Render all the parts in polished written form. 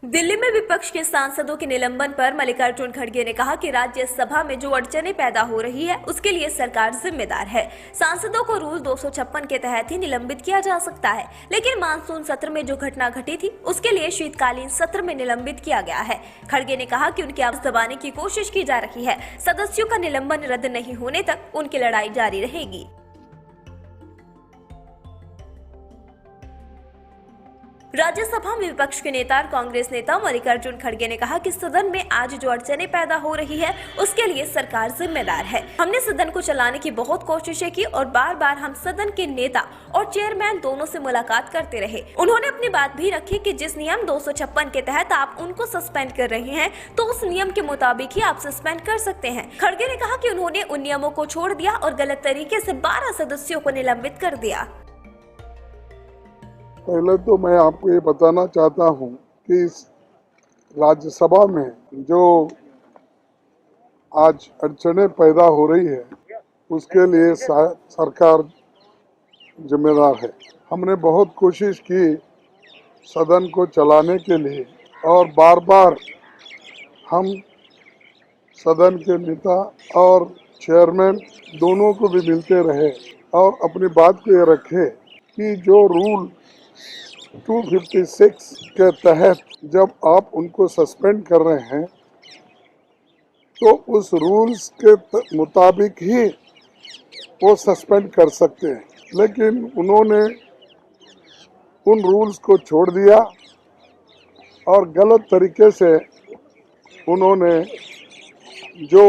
दिल्ली में विपक्ष के सांसदों के निलंबन पर मल्लिकार्जुन खड़गे ने कहा कि राज्यसभा में जो अड़चनें पैदा हो रही है उसके लिए सरकार जिम्मेदार है। सांसदों को रूल 256 के तहत ही निलंबित किया जा सकता है, लेकिन मानसून सत्र में जो घटना घटी थी उसके लिए शीतकालीन सत्र में निलंबित किया गया है। खड़गे ने कहा कि उनकी आवाज दबाने की कोशिश की जा रही है। सदस्यों का निलंबन रद्द नहीं होने तक उनकी लड़ाई जारी रहेगी। राज्यसभा में विपक्ष के नेता और कांग्रेस नेता मल्लिकार्जुन खड़गे ने कहा कि सदन में आज जो अड़चनें पैदा हो रही है उसके लिए सरकार जिम्मेदार है। हमने सदन को चलाने की बहुत कोशिशें की और बार बार हम सदन के नेता और चेयरमैन दोनों से मुलाकात करते रहे। उन्होंने अपनी बात भी रखी कि जिस नियम 256 के तहत आप उनको सस्पेंड कर रहे हैं तो उस नियम के मुताबिक ही आप सस्पेंड कर सकते हैं। खड़गे ने कहा कि उन्होंने उन नियमों को छोड़ दिया और गलत तरीके से 12 सदस्यों को निलंबित कर दिया। पहले तो मैं आपको ये बताना चाहता हूँ कि इस राज्यसभा में जो आज अड़चनें पैदा हो रही है उसके लिए सरकार जिम्मेदार है। हमने बहुत कोशिश की सदन को चलाने के लिए और बार बार हम सदन के नेता और चेयरमैन दोनों को भी मिलते रहे और अपनी बात को ये रखे कि जो रूल 256 के तहत जब आप उनको सस्पेंड कर रहे हैं तो उस रूल्स के मुताबिक ही वो सस्पेंड कर सकते हैं, लेकिन उन्होंने उन रूल्स को छोड़ दिया और गलत तरीके से उन्होंने जो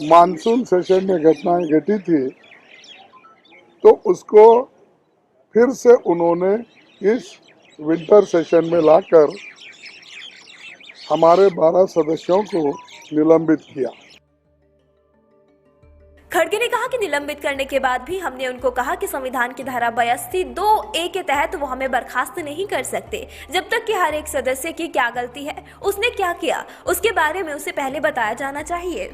मानसून सेशन में घटनाएं घटी थी तो उसको फिर से उन्होंने इस विंटर सेशन में लाकर हमारे 12 सदस्यों को निलंबित किया। खड़गे ने कहा कि निलंबित करने के बाद भी हमने उनको कहा कि संविधान की धारा 82(2)(a) के तहत वो हमें बर्खास्त नहीं कर सकते जब तक कि हर एक सदस्य की क्या गलती है, उसने क्या किया, उसके बारे में उसे पहले बताया जाना चाहिए।